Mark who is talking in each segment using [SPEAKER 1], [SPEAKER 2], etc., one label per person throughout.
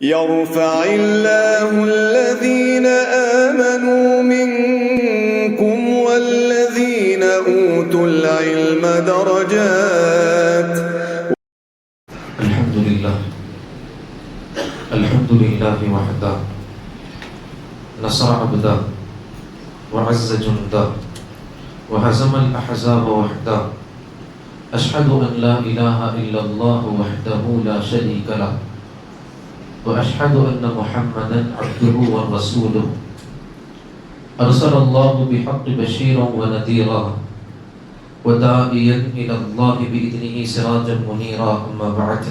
[SPEAKER 1] يرفع الله الذين آمنوا منكم والذين أوتوا العلم درجات.
[SPEAKER 2] الحمد لله وحده نصر عبده وعز جنده وهزم الأحزاب وحده. أشهد أن لا إله إلا الله وحده لا شريك له وأشهد أن محمدا عبده ورسوله أرسل الله بحق بشيرا ونذيرا وداعيا إلى الله بإذنه سراجا منيرا. أما بعد،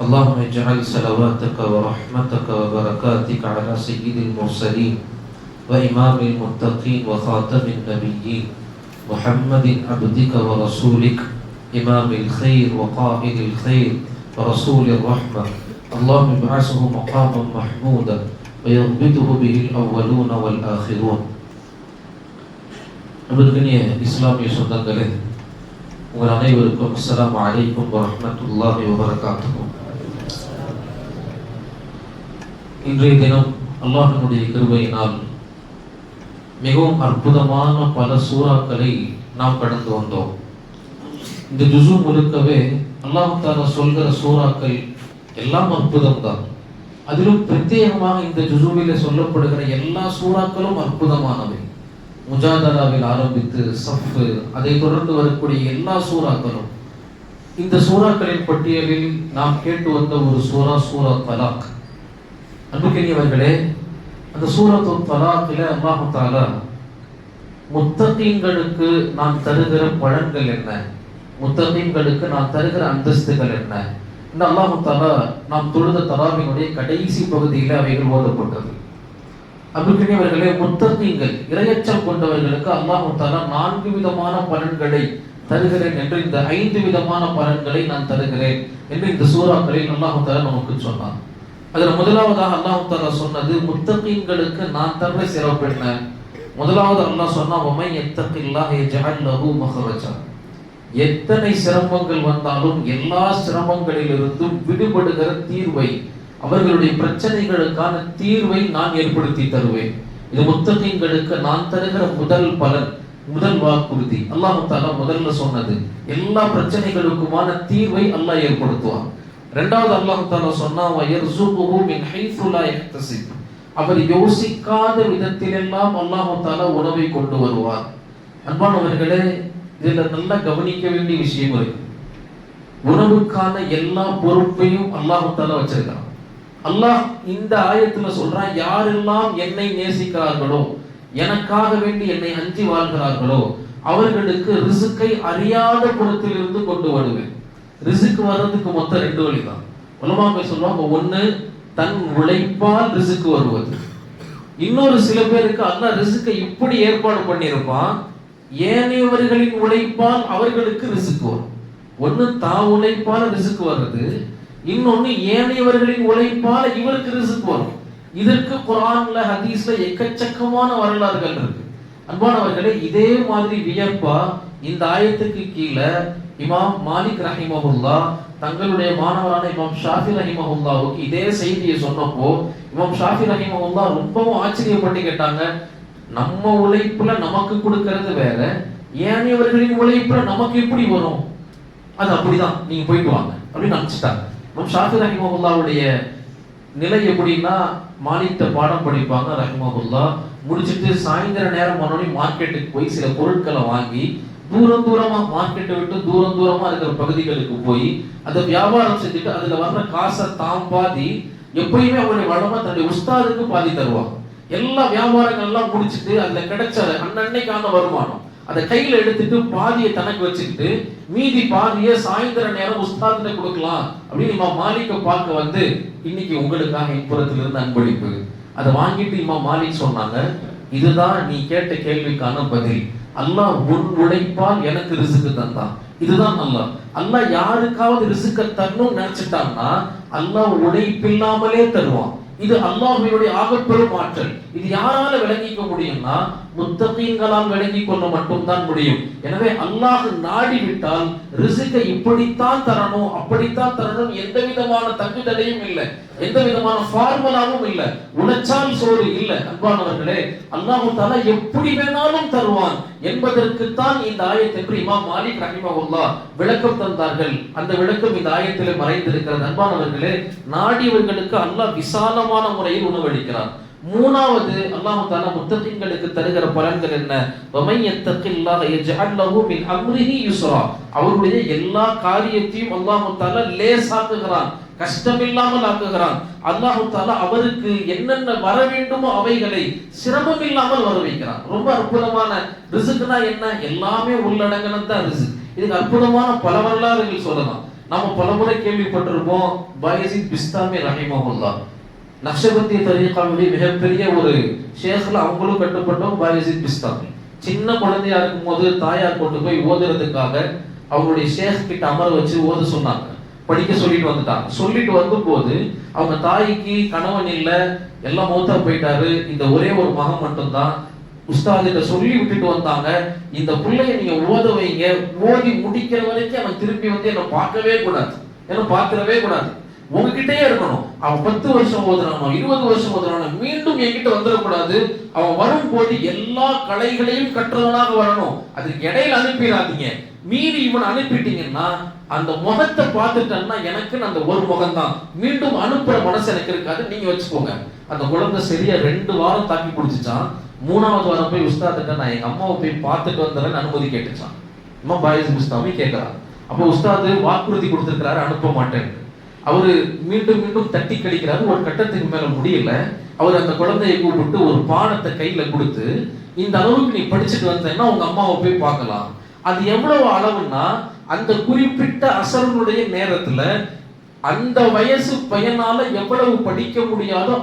[SPEAKER 2] اللهم اجعل صلواتك ورحمتك وبركاتك على سيد المرسلين وإمام المتقين وخاتم النبيين محمد عبدك ورسولك إمام الخير وقائد الخير ورسول الرحمة. اللهم ابعثه مقاما محمودا ويغبطه به الأولون والآخرون. அன்பிற்கினிய இஸ்லாமிய சொந்தங்களே, உங்கள் அனைவருக்கும் அஸ்ஸலாமு அலைக்கும் வரஹ்மத்துல்லாஹி வபரகாத்துஹு. இன்றைய தினம் அல்லாஹ்வினுடைய கிருபையினால் மிகவும் அற்புதமான பல சூறாக்களை நாம் கடந்து வந்தோம். இந்த ஜுஸு முழுக்கவே அல்லாஹ் தஆலா சொல்கிற சூறாக்கள் எல்லாம் அற்புதம் தான். அதிலும் பிரத்யேகமாக இந்த ஜுஸுவிலே சொல்லப்படுகிற எல்லா சூறாக்களும் அற்புதமானவை. முஜாதலாவில் ஆரம்பித்து சஃப், அதை தொடர்ந்து வரக்கூடிய எல்லா சூறாக்களும். இந்த சூறாக்களின் பட்டியலில் நாம் கேட்டு வந்த ஒரு சூரா தலாக். அன்புக்கினியவர்களே, அந்த சூரத்து தலாக்கில் அல்லாஹ் தஆலா முத்தகீன்களுக்கு நான் தருகிற பலன்கள் என்ன, முத்தகீன்களுக்கு நான் தருகிற அந்தஸ்துகள் என்ன, இந்த அல்லாஹ் தஆலா நாம் தொழுத தராவினுடைய கடைசி பகுதியில் அவைகள் ஓதப்பட்டது. அன்புக்கினியவர்களே, முத்தகீன்கள் இரையச்சம் கொண்டவர்களுக்கு அல்லாஹ் தஆலா 4 விதமான பலன்களை தருகிறேன் என்று, இந்த 5 விதமான பலன்களை நான் தருகிறேன் என்று இந்த சூறாக்களில் அல்லாஹ் தஆலா நமக்கு சொன்னார். அதில் முதலாவதாக அல்லாஹ் தஆலா சொன்னது முத்தகீன்களுக்கு நான் தர்ற சிறப்பு என்ன. முதலாவது அல்லாஹ் சொன்னா, வமை யத்தகில்லாஹ யஜஅல் லஹு மஹ்ரஜா. எத்தனை சிரமங்கள் வந்தாலும் எல்லா சிரமங்களிலிருந்தும் விடுபடுகிற தீர்வை, அவர்களுடைய பிரச்சனைகளுக்கான தீர்வை நான் ஏற்படுத்தி தருவேன். இது முத்தகீன்களுக்கு நான் தருகிற முதல் பலன், முதல் வாக்குறுதி. அல்லாஹ் தஆலா முதல்ல சொன்னது எல்லா பிரச்சனைகளுக்குமான தீர்வை அல்லாஹ் ஏற்படுத்துவான். இரண்டாவது அல்லாஹ் தஆலா சொன்னா, வயர்ஸுகுஹு மின் ஹைஸு லா யஹ்தஸிப். அவர் யோசிக்காத விதத்திலெல்லாம் அல்லாஹ் தஆலா உணவை கொண்டு வருவார். அன்பானவர்களே, இதுல நல்லா கவனிக்க வேண்டிய விஷயம் இருக்கு. உணவுக்கான எல்லா பொறுப்பையும் அல்லாஹ் தஆலா வச்சிருக்கான். அல்லாஹ் இந்த ஆயத்துல சொல்றான், யாரெல்லாம் என்னை நேசிக்கிறார்களோ, எனக்காக வேண்டி என்னை அஞ்சி வாழ்கிறார்களோ, அவர்களுக்கு ரிஸ்கை அறியாத புறத்திலிருந்து கொண்டு வருவேன். ரிஸ்க் வர்றதுக்கு மொத்தம் 2 வழிதான். உலமாக்கள் சொல்லுவாங்க, ஒண்ணு தன் உழைப்பால் ரிஸ்க் வருவது. இன்னொரு சில பேருக்கு அல்லாஹ் ரிஸ்கை இப்படி ஏற்பாடு பண்ணியிருப்பான், ஏனையவர்களின் உழைப்பால் அவர்களுக்கு ரிஸ்க் வரும். ஒண்ணு தான் உழைப்பால ரிஸ்க் வர்றது, இன்னொன்னு ஏனையவர்களின் உழைப்பால இவருக்கு ரிஸ்க் வரும். இதற்கு குர்ஆன்ல ஹதீஸ்ல எக்கச்சக்கமான வரலாறுகள் இருக்கு. அன்பானவர்களே, இதே மாதிரி வியப்பா இந்த ஆயத்துக்கு கீழே இமாம் மாலிக் ரஹிமஹுல்லாஹ் தங்களுடைய மாணவரான இமாம் ஷாஃபி ரஹிமஹுல்லாஹ்வுக்கு இதே செய்தியை சொன்னப்போ இமாம் ஷாஃபி ரஹிமஹுல்லாஹ் ரொம்பவும் ஆச்சரியப்பட்டு கேட்டாங்க, நம்ம உழைப்புல நமக்கு கொடுக்கிறது வேற, ஏனையவர்களின் உழைப்புல நமக்கு எப்படி வரும்? அது அப்படிதான், நீங்க போயிட்டு வாங்க அப்படின்னு நினைச்சிட்டாங்க. இமாம் ஷாஃபி ரஹிமஹுல்லாஹ்வுடைய நிலை எப்படின்னா, மாலிக்ட்ட பாடம் படிப்பாங்க ரஹிமஹுல்லாஹ், முடிச்சிட்டு சாயந்தர நேரம் மறுபடி மார்க்கெட்டுக்கு போய் சில பொருட்களை வாங்கி தூரமா மார்க்கெட்டை விட்டு தூரமா இருக்கிற பகுதிகளுக்கு போய் அதை வியாபாரம் செஞ்சுட்டு அதுல வர்ற காசை தாம் பாதி, எப்பயுமே அவங்களுடைய வளமா தன்னுடைய உஸ்தாதுக்கு பாதி தருவாங்க. எல்லா வியாபாரங்கள் எல்லாம் முடிச்சுட்டு அதுல கிடைச்ச அன்னன்னைக்கான வருமானம் அதை கையில எடுத்துட்டு பாதியை தனக்கு வச்சுக்கிட்டு மீதி பாதியை சாயந்தர நேரம் உஸ்தாதுல கொடுக்கலாம் அப்படின்னு இமாம் மாலிக்க பார்க்க வந்து, இன்னைக்கு உங்களுக்காக இப்புறத்திலிருந்து அன்பளிப்பு. அதை வாங்கிட்டு இமாம் மாலிக் சொன்னாங்க, இதுதான் நீ கேட்ட கேள்விக்கான பதில். அல்லாஹ் உன் உழைப்பால் எனக்கு ரிஸ்க் தந்தான். இதுதான் அல்லாஹ் யாருக்காவது ரிஸ்க தரணும்னு நினைச்சிட்டான்னா அல்லாஹ் உழைப்பில்லாமலே தருவான். இது அல்லாஹ்வுடைய ஆகப்பெரும் ஆற்றல். இது யாரால விளங்கிக்க முடியும்னா, முத்தகீன்களால் விளங்கிக் கொள்ள மட்டும்தான் முடியும். எனவே அல்லாஹ் நாடிவிட்டால் ரிஸ்கை இப்படித்தான் தரணும் அப்படித்தான் தரணும் எந்த விதமான தங்குதடையும் இல்லை, எந்த விதமான ஃபார்முலாவும் இல்லை, உழைச்சால் சோறு இல்லை. அன்பானவர்களே, அல்லாஹ் தஆலா எப்படி வேணாலும் தருவான் என்பதற்குத்தான் இந்த ஆயத் என்று இமாம் மாலிக் ரஹிமஹுல்லாஹ் விளக்கம் தந்தார்கள். அந்த விளக்கம் இந்த ஆயத்திலே மறைந்திருக்கிறது. அன்பானவர்களே, நாடியவர்களுக்கு அல்லாஹ் விசாலமான முறையில் உணவளிக்கிறார். மூணாவது, அல்லாஹ் தஆலா முத்தகீன்களுக்கு தருகிற பலன்கள் என்ன? வமை யத்தகில்லாஹ யஜ்அல் லஹு மின் அம்ரிஹி யுஸ்ரா. அவருடைய எல்லா காரியத்தையும் அல்லாஹ் தஆலா லேசாக்குகிறான், கஷ்டமில்லாமல் ஆக்குகிறான். அல்லாஹ் தஆலா அவருக்கு என்னென்ன வர வேண்டுமோ அவைகளை சிரமம் இல்லாமல் வர வைக்கிறான். ரொம்ப அற்புதமான ரிஸ்க்னா என்ன? எல்லாமே உள்ளடங்கினது தான் ரிஸ்க். இதுக்கு அற்புதமான பல வரலாறுகள் சொல்லலாம். நாம பலமுறை கேள்விப்பட்டிருப்போம். பாயஸித் பிஸ்தாமி ரஹிமஹுல்லாஹ் நக்ஷபந்திய தரீகாவுடைய மிகப்பெரிய ஒரு ஷேக்ல அவங்களும் கட்டுப்பட்டோம். பாயஸித் பிஸ்தாமி சின்ன குழந்தையா இருக்கும் போது தாயார் கொண்டு போய் ஓதுறதுக்காக அவங்களுடைய ஷேக் கிட்ட அமர வச்சு ஓத சொன்னாங்க, படிக்க சொல்லிட்டு வந்துட்டாங்க. சொல்லிட்டு வந்தபோது அவங்க தாய்க்கு கணவன் இல்லை, எல்லாம் மௌத்தா போயிட்டாரு, இந்த ஒரே ஒரு மகன் மட்டும்தான். உஸ்தாதிட்ட சொல்லி விட்டுட்டு வந்தாங்க, இந்த பிள்ளைய நீங்க ஓத வைங்க, ஓதி முடிக்கிற வரைக்கும் அவன் திருப்பி வந்து என்ன பார்க்கவே கூடாது, என்ன பார்க்கவே கூடாது, உங்ககிட்டயே இருக்கணும். அவன் 10 வருஷம் ஓதுறானோ 20 வருஷம் ஓதுறானோ மீண்டும் என்கிட்ட வந்துடக்கூடாது. அவன் வரும்போது எல்லா கலைகளையும் கற்றவனாக வரணும். அதுக்கு இடையில அனுப்பிடாதீங்க. மீறி இவன் அனுப்பிட்டீங்கன்னா அந்த முகத்தை பார்த்துட்டேன்னா எனக்கு அந்த ஒரு முகம் தான், மீண்டும் அனுப்புற மனசு எனக்கு இருக்காது, நீங்க வச்சுக்கோங்க. அந்த குழந்தை சரியா 2 வாரம் தாக்கி பிடிச்சிச்சான். 3ஆவது வாரம் போய் உஸ்தாதிட்ட நான் எங்க அம்மாவை போய் பார்த்துட்டு வந்துடுறேன்னு அனுமதி கேட்டுச்சான். அம்மா பாயஸ் முஸ்தாமி கேட்கிறான். அப்போ உஸ்தாது வாக்குறுதி கொடுத்திருக்கிறாரு, அனுப்ப மாட்டேன். அவரு மீண்டும் மீண்டும் தட்டி கழிக்கிறாரு. ஒரு கட்டத்துக்கு மேல முடியல. அவர் அந்த குழந்தையை கூப்பிட்டு ஒரு பாடத்தை கையில கொடுத்து, இந்த அளவுக்கு நீ படிச்சுட்டு வந்தேன்னா உங்க அம்மாவை போய் பார்க்கலாம். அது எவ்வளவு அளவுன்னா, அந்த குறிப்பிட்ட அசரனுடைய நேரத்துல அந்த வயசு பையனால எவ்வளவு படிக்க முடியாதோ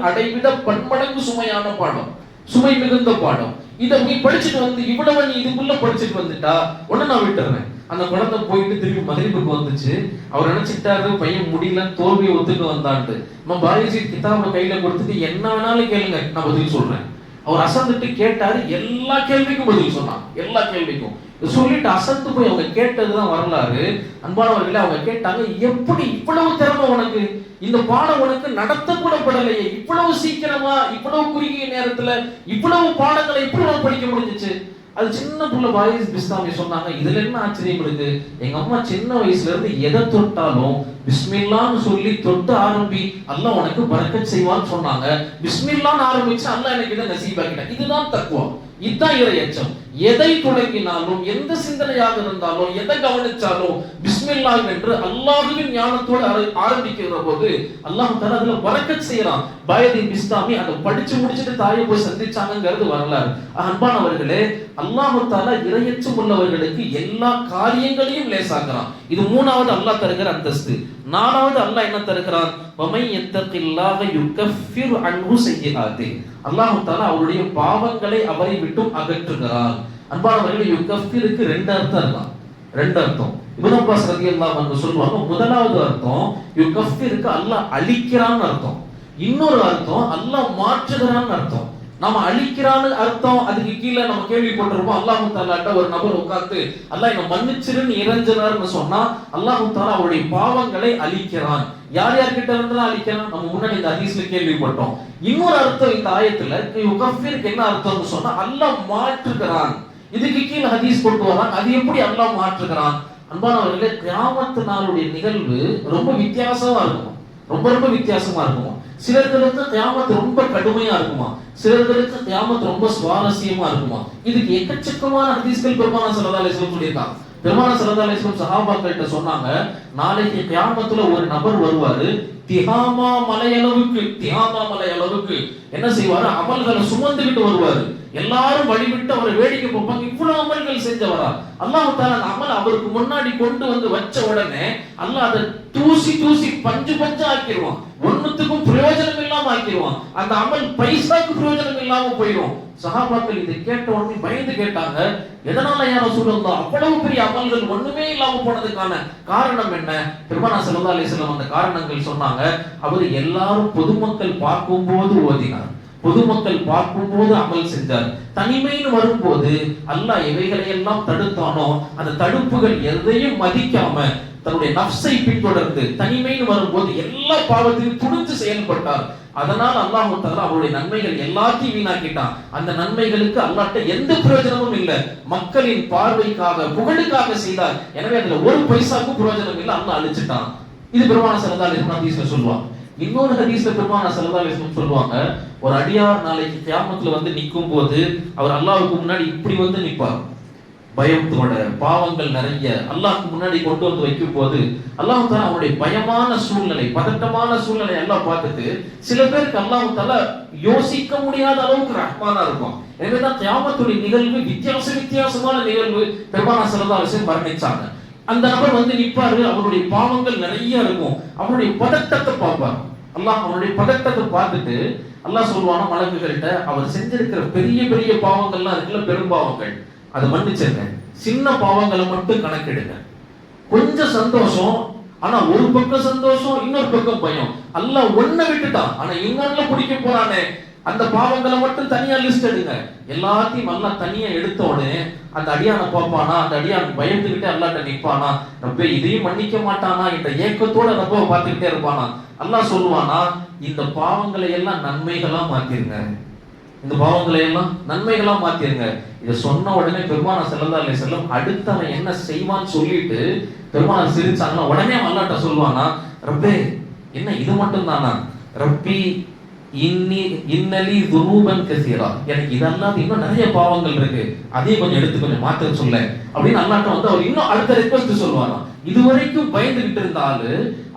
[SPEAKER 2] அதைவிட பன்மடங்கு சுமையான பாடம், சுமை மிகுந்த பாடம். இதை நீ படிச்சுட்டு வந்து இவ்வளவு நீ இதுக்குள்ள படிச்சுட்டு வந்துட்டா உடனே நான் விட்டுறேன். அந்த குழந்தை போயிட்டு திருப்பி மகரிபுக்கு வந்துச்சு. அவர் நினைச்சிட்டாரு பையன் முடியல, தோல்வியை ஒத்துக்கு வந்தான்ட்டு. நம்ம பாயஸித் கிதாபை கையில கொடுத்துட்டு என்ன வேணாலும் கேளுங்க நான் பதில் சொல்றேன். அவர் அசந்துட்டு கேட்டாரு, எல்லா கேள்விக்கும் பதில் சொன்னான், எல்லா கேள்விக்கும் சொல்லிட்டு அசந்து போய் அவங்க கேட்டதுதான் வரலாறு. அன்பானவர்களே, அவங்க கேட்டாங்க, எப்படி இவ்வளவு திறமை உனக்கு, இந்த பாடம் உனக்கு நடத்த கூட படலையே, இவ்வளவு சீக்கிரமா இவ்வளவு குறுகிய நேரத்துல இவ்வளவு பாடங்களை எப்படி உனக்கு படிக்க முடிஞ்சிச்சு? அது சின்ன புள்ள பாயஸ் பிஸ்தாமி சொன்னாங்க, இதுல என்ன ஆச்சரியம் இருக்கு, எங்க அம்மா சின்ன வயசுல இருந்து எதை தொட்டாலும் பிஸ்மில்லான்னு சொல்லி தொட்டு ஆரம்பி, அல்லாஹ் உனக்கு பரக்கத் செய்வான்னு சொன்னாங்க. பிஸ்மில்லான்னு ஆரம்பிச்சு அல்லாஹ் எனக்கு இதை நசீபாக்கிட்டான். இதுதான் தக்வா, இதுதான் இறையச்சம். எதை தொடங்கினாலும், எந்த சிந்தனையாக இருந்தாலும், எதை கவனிச்சாலும் பிஸ்மில்லாஹ் என்று அல்லாஹ்வின் ஞானத்தோடு ஆரம்பிக்கிற போது அல்லாஹ் தஆலா அதுல பரக்கத் செய்யறான். பாயஸித் பிஸ்தாமி அதை படிச்சு முடிச்சுட்டு தாயை போய் சந்திச்சாங்கிறது வரலாறு. அன்பானவர்களே, அல்லாஹ் தஆலா இறையச்சம் உள்ளவர்களுக்கு எல்லா காரியங்களையும் லேசாக்குறான். இது 3வது அல்லாஹ் தருகிற அந்தஸ்து. 4வது அல்லாஹ் என்ன தருகிறான்? வமை யத்தகில்லாஹ யுகஃபிரு அன்ஹு ஸய்யிஆத்தி. அல்லாஹ் தஆலா அவருடைய பாவங்களை அவரை விட்டு அகற்றுகிறான். அன்பானவர்களே, யுகஃபிருக்கு 2 அர்த்தம் இருக்கலாம், 2 அர்த்தம். இப்னு அப்பாஸ் ரலியல்லாஹு அன்ஹு சொல்வாங்க, முதலாவது அர்த்தம் யுகஃபிருக்கு அல்லாஹ் அழிக்கிறான்னு அர்த்தம். இன்னொரு அர்த்தம் அல்லாஹ் மாற்றுகிறான்னு அர்த்தம். நாம அழிக்கிறான்னு அர்த்தம், அதுக்கு கீழே நம்ம கேள்விப்பட்டிருப்போம், அல்லாஹ் தஆலாட்ட ஒரு நபர் உட்கார்ந்து அல்லாஹ் என்ன மன்னிச்சிருன்னு இறைஞ்சனார்னு சொன்னா அல்லாஹ் தஆலா அவருடைய பாவங்களை அழிக்கிறான். யார் யார் கிட்ட இருந்து அழிக்கிறான்? நம்ம முன்னாடி இந்த ஹதீஸ்ல கேள்விப்பட்டோம். இன்னொரு அர்த்தம் இந்த ஆயத்துல யுகஃபிருக்கு என்ன அர்த்தம்னு சொன்னா அல்லாஹ் மாற்றுகிறான். இதுக்கு கீழே ஹதீஸ் கொண்டு வரான், அது எப்படி அல்லாஹ் மாற்றுகிறான்? அன்பானவர்களே, கியாமத் நாளுடைய நிகழ்வு ரொம்ப வித்தியாசமா இருக்கும், ரொம்ப ரொம்ப வித்தியாசமா இருக்கும். சிலர்களுக்கு கியாமத் ரொம்ப கடுமையா இருக்குமா, சிலர்களுக்கு கியாமத் ரொம்ப சுவாரஸ்யமா இருக்குமா. இதுக்கு எக்கச்சக்கமான ஹதீஸ்கள் பெருமானார் ஸல்லல்லாஹு அலைஹி வஸல்லம் சொல்லியிருக்காங்க. பெருமானார் ஸல்லல்லாஹு அலைஹி வஸல்லம் சஹாபாக்கள்கிட்ட சொன்னாங்க, நாளைக்கு கியாமத்துல ஒரு நபர் வருவாரு, திஹாமா மலை அளவுக்கு என்ன செய்வாரு, அமல்களை சுமந்துகிட்டு வருவாரு. எல்லாரும் வழிவிட்டு அவரை வேடிக்கை பார்ப்பாங்க, இவ்வளவு அமல்கள் செஞ்சவரா. அல்லாஹ் தஆலா அந்த அமல் அவருக்கு முன்னாடி கொண்டு வந்து வச்ச உடனே அல்லாஹ் அதை தூசி பஞ்சு பஞ்சா ஆக்கிடுவான், ஒண்ணுத்துக்கும் பிரயோஜனம் இல்லாம ஆக்கிடுவான். அந்த அமல் பைசாக்கு பிரயோஜனம் இல்லாம போயிடும். சஹாபாக்கள் இதை கேட்ட உடனே பயந்து கேட்டாங்க, எதனால யா ரசூலல்லாஹ் அவ்வளவு பெரிய அமல்கள் ஒண்ணுமே இல்லாம போனதுக்கான காரணம் என்ன? பெருமானார் ஸல்லல்லாஹு அலைஹி வஸல்லம் அந்த காரணங்கள் சொன்னாங்க. அவர் எல்லாரும் பொதுமக்கள் பார்க்கும்போது ஓதினார், பொதுமக்கள் பார்க்கும்போது அமல் செஞ்சார். தனிமைன்னு வரும்போது அல்லாஹ் எவைகளை எல்லாம் தடுத்தானோ அந்த தடுப்புகள் எதையும் மதிக்காம தன்னுடைய நஃப்ஸை பின்தொடர்ந்து தனிமைன்னு வரும்போது எல்லா பாவத்தையும் துணிந்து செயல்பட்டார். அதனால் அல்லாஹ் தஆலா அவருடைய நன்மைகள் எல்லாத்தையும் வீணாக்கிட்டான். அந்த நன்மைகளுக்கு அல்லாஹ்ட்ட எந்த பிரயோஜனமும் இல்லை. மக்களின் பார்வைக்காக புகழுக்காக செய்தார். எனவே அதுல ஒரு பைசாவுக்கு பிரயோஜனம் இல்லை, அல்லாஹ் அழிச்சிட்டான். இது பெருமானார் ஸல்லல்லாஹு அலைஹி வஸல்லம் ஹதீஸ்ல சொல்லுவாங்க. இன்னொரு ஹதீஸ்ல பெருமானார் ஸல்லல்லாஹு அலைஹி வஸல்லம் சொல்லுவாங்க, ஒரு அடியார் நாளைக்கு கியாமத்துல வந்து நிற்கும் போது அவர் அல்லாஹ்வுக்கு முன்னாடி இப்படி வந்து நிற்பார். பயத்தோட பாவங்கள் நிறைய அல்லாஹ்க்கு முன்னாடி கொண்டு வந்து வைக்கும் போது அல்லாஹ் தஆலா அவருடைய பயமான சூழ்நிலை, பதட்டமான சூழ்நிலை எல்லாம் பார்த்துட்டு சில பேருக்கு அல்லாஹ் தஆலா யோசிக்க முடியாத அளவுக்கு ரஹ்மானா இருக்கும். எனவேதான் கியாமத்துடைய நிகழ்வு வித்தியாசமான நிகழ்வு பெருமானார் ஸல்லல்லாஹு அலைஹி வஸல்லம் வர்ணிச்சாங்க. அந்த நபர் வந்து நிற்பாரு, அவருடைய பாவங்கள் நிறைய இருக்கும், அவருடைய பதட்டத்தை பார்ப்பார். அல்லாஹ் அவருடைய பதட்டத்தை பார்த்துட்டு அல்லாஹ் சொல்லுவானா மலக்குகள்கிட்ட, அவர் செஞ்சிருக்கிற பெரிய பெரிய பாவங்கள்லாம் இருக்குல்ல, பெரும்பாவங்கள், அதை மன்னிச்சிருங்க, சின்ன பாவங்களை மட்டும் கணக்கெடுங்க. கொஞ்சம் சந்தோஷம், ஆனா ஒரு பக்கம் சந்தோஷம், இன்னொரு பக்கம் பயம். அல்லாஹ் ஒன்ன விட்டுட்டான், ஆனா இன்னொன்னு பிடிக்க போறானே, அந்த பாவங்களை மட்டும் தனியா லிஸ்ட் எடுங்க. எல்லாத்தையும் அல்லாஹ் தனியா எடுத்த உடனே அந்த அடியானை பார்ப்பானா, அந்த அடியான் பயந்துகிட்டே அல்லாஹ்ட்ட நிற்பானா, ரப்பே இதையும் மன்னிக்க மாட்டானா என்ற ஏக்கத்தோட ரப்ப பார்த்துக்கிட்டே இருப்பானா. அல்லாஹ் சொல்லுவானா, இந்த பாவங்களை எல்லாம் நன்மைகளா மாத்திருங்க, இந்த பாவங்களை எல்லாம் நன்மைகளா மாத்திருங்க. இதை சொன்ன உடனே பெருமானார் ஸல்லல்லாஹு அலைஹி வஸல்லம் அடுத்தவன் என்ன செய்வான்னு சொல்லிட்டு பெருமானார் சிரிச்சாங்கன்னா உடனே அல்லாஹ்ட்ட சொல்லுவானா, ரப்பே என்ன இது மட்டும் தானா, ரப்பி இன்னலி துனூபன் கஸீரா, எனக்கு இதெல்லாம் இன்னும் நிறைய பாவங்கள் இருக்கு, அதையும் கொஞ்சம் எடுத்து கொஞ்சம் மாத்த சொல்ல அப்படின்னு அல்லாஹ்ட்ட வந்து அவர் இன்னும் அடுத்த ரிக்வெஸ்ட் சொல்லுவாராம். இதுவரைக்கும் பயந்துகிட்டு இருந்த ஆளு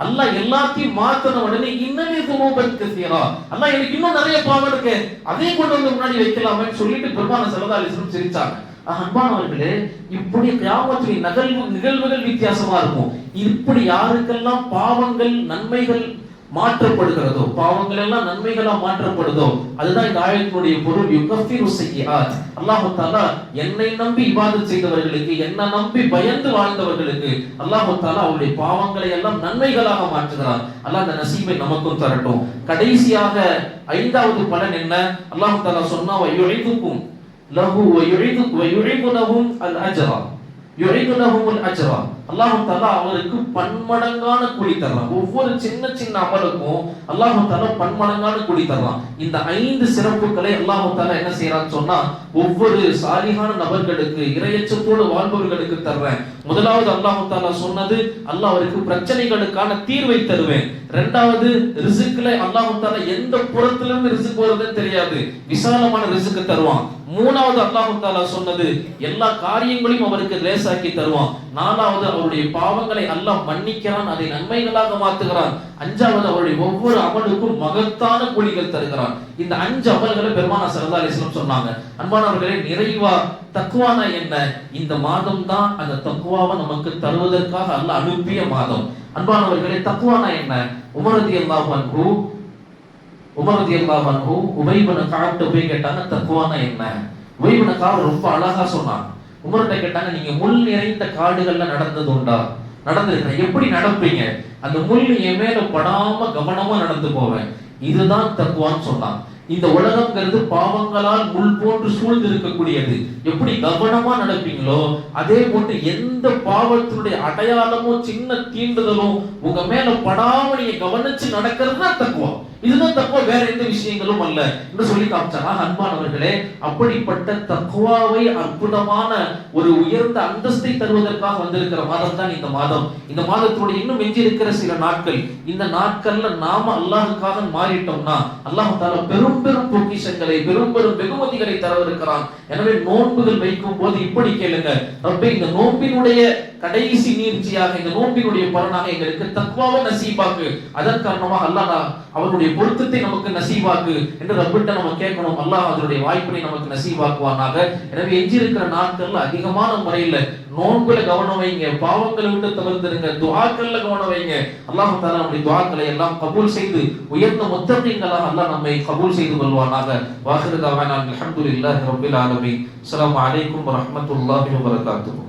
[SPEAKER 2] அல்லாஹ் எல்லாத்தையும் மாத்தின உடனே இன்னலி துனூபன் கஸீரா, அல்லாஹ் எனக்கு இன்னும் நிறைய பாவம் இருக்கு, அதையும் கொண்டு வந்து முன்னாடி வைக்கலாமேன்னு சொல்லிட்டு பெருமானார் ஸல்லல்லாஹு அலைஹி வஸல்லம் சிரிச்சாங்க. அன்பானவர்களே, இப்படி கியாமத்துடைய நிகழ்வுகள் வித்தியாசமா இருக்கும். இப்படி யாருக்கெல்லாம் பாவங்கள் நன்மைகள் மாற்றப்படுகிறதோ, பாவங்கள் எல்லாம் நன்மைகளா மாற்றப்படுதோ, அதுதான் இந்த ஆயத்தினுடைய பொருள். யுகஃபிரு ஸய்யிஆத், அல்லாஹ் தஆலா என்னை நம்பி இபாதத் செய்தவர்களுக்கு, என்ன நம்பி பயந்து வாழ்ந்தவர்களுக்கு அல்லாஹ் தஆலா அவருடைய பாவங்களை எல்லாம் நன்மைகளாக மாற்றுகிறார். அல்லாஹ் அந்த நசீபை நமக்கும் தரட்டும். கடைசியாக 5வது பலன் என்ன? அல்லாஹ் தஆலா சொன்னா, வயுஇதுக்கும் லஹு வயுஇதுனஹும் அல் அஜ்ரா, யுஇதுனஹுல் அஜ்ரா, அல்லாஹ் தஆலா அவருக்கு பன்மடங்கான கூலி தரலாம். ஒவ்வொரு சின்ன சின்ன அமலுக்கும் அல்லாஹ் தஆலா பன்மடங்கான கூலி தரலாம். இந்த 5 சிறப்புகளை அல்லாஹ் தஆலா என்ன செய்யறான்னு சொன்னா, ஒவ்வொரு சாலிஹான நபர்களுக்கு, இறையச்சத்தோடு வாழ்பவர்களுக்கு தர்றேன். முதலாவது அல்லாஹ் தஆலா சொன்னது, அல்லாஹ் அவருக்கு பிரச்சனைகளுக்கான தீர்வை தருவேன். இரண்டாவது, ரிஸ்க்ல அல்லாஹ் தஆலா எந்த புறத்துல இருந்து ரிஸ்க் வருதுன்னு தெரியாது, விசாலமான ரிஸ்க் தருவான். மூணாவது அல்லாஹ் தஆலா சொன்னது, எல்லா காரியங்களையும் அவருக்கு லேசாக்கி தருவான். நாலாவது, அவருடைய பாவங்களை அல்லாஹ் மன்னிக்கிறான், அதை நன்மைகளாக மாத்துகிறான். அஞ்சாவது, அவருடைய ஒவ்வொரு அமலுக்கும் மகத்தான கூலிகள் தருகிறான். இந்த 5 அமல்களை பெருமானார் ஸல்லல்லாஹு அலைஹி வஸல்லம் சொன்னாங்க. அன்பானவர்களே, நிறைவா தக்வானா என்ன? இந்த மாதம் தான் அந்த தக்வாவை நமக்கு தருவதற்காக அல்லாஹ் அனுப்பிய மாதம். அன்பானவர்களே, தக்வானா என்ன? உமர் ரலியல்லாஹு அன்ஹு உபை இப்னு கஅப் போய் கேட்டாங்க, தக்வானா என்ன? உபை இப்னு கஅப் ரொம்ப அழகா சொன்னாங்க. உமர்கிட்ட கேட்டாங்க, நீங்க முள் நிறைந்த காடுகள்ல நடந்தது உண்டா? நடந்திருக்கிறேன். எப்படி நடப்பீங்க? அந்த முள் என் மேல படாம கவனமா நடந்து போவேன். இதுதான் தக்வான்னு சொன்னாங்க. இந்த உலகம்ங்கிறது பாவங்களால் முள் போன்று சூழ்ந்து இருக்கக்கூடியது. எப்படி கவனமா நடப்பீங்களோ அதே போன்று எந்த பாவத்தினுடைய அடையாளமோ சின்ன தீண்டுதலும் உங்க மேல படாம நீங்க கவனிச்சு நடக்கிறது தான் தக்வா. இதுதான் தக்வா, வேற எந்த விஷயங்களும் அல்ல என்று சொல்லி காமிச்சாங்க. அன்பானவர்களே, அப்படிப்பட்ட தக்வாவை அற்புதமான ஒரு உயர்ந்த அந்தஸ்தை தருவதற்காக வந்திருக்கிற மாதம் தான் இந்த மாதம். இந்த மாதத்தினுடைய இன்னும் எஞ்சி இருக்கிற சில நாட்கள், இந்த நாட்கள்ல நாம அல்லாஹ்வுக்காக மாறிட்டோம்னா அல்லாஹ் தஆலா பெரும் பெரும் பொக்கிஷங்களை, பெரும் பெரும் வெகுமதிகளை தரவிருக்கிறான். எனவே நோன்புகள் வைக்கும் போது இப்படி கேளுங்க, ரப்பே இந்த நோன்பினுடைய கடைசி நீர்ச்சியாக, இந்த நோன்பினுடைய பலனாக எங்களுக்கு தக்வாவை நசீபாக்கு, அதன் காரணமாக அல்லாஹ் அவனுடைய பொருத்தத்தை நமக்கு நசீபாக்கு என்று ரப்பிட்ட நம்ம கேட்கணும். அல்லாஹ் அதனுடைய வாய்ப்பினை நமக்கு நசீபாக்குவானாக. எனவே எஞ்சிருக்கிற நாட்கள்ல அதிகமான முறையில நோன்புல கவனம் வைங்க, பாவங்களை விட்டு தவிர்த்துருங்க, துஆக்கள்ல கவனம் வைங்க. அல்லாஹ் தஆலா நம்முடைய துஆக்களை எல்லாம் கபூல் செய்து உயர்ந்த முத்தகீன்களாக அல்லாஹ் நம்மை கபூல் செய்து கொள்வானாக. வாஹிரு தஅவானா அல்ஹம்துலில்லாஹி ரப்பில் ஆலமீன். அஸ்ஸலாமு அலைக்கும் வரஹ்மத்துல்லாஹி வபரகாத்துஹு.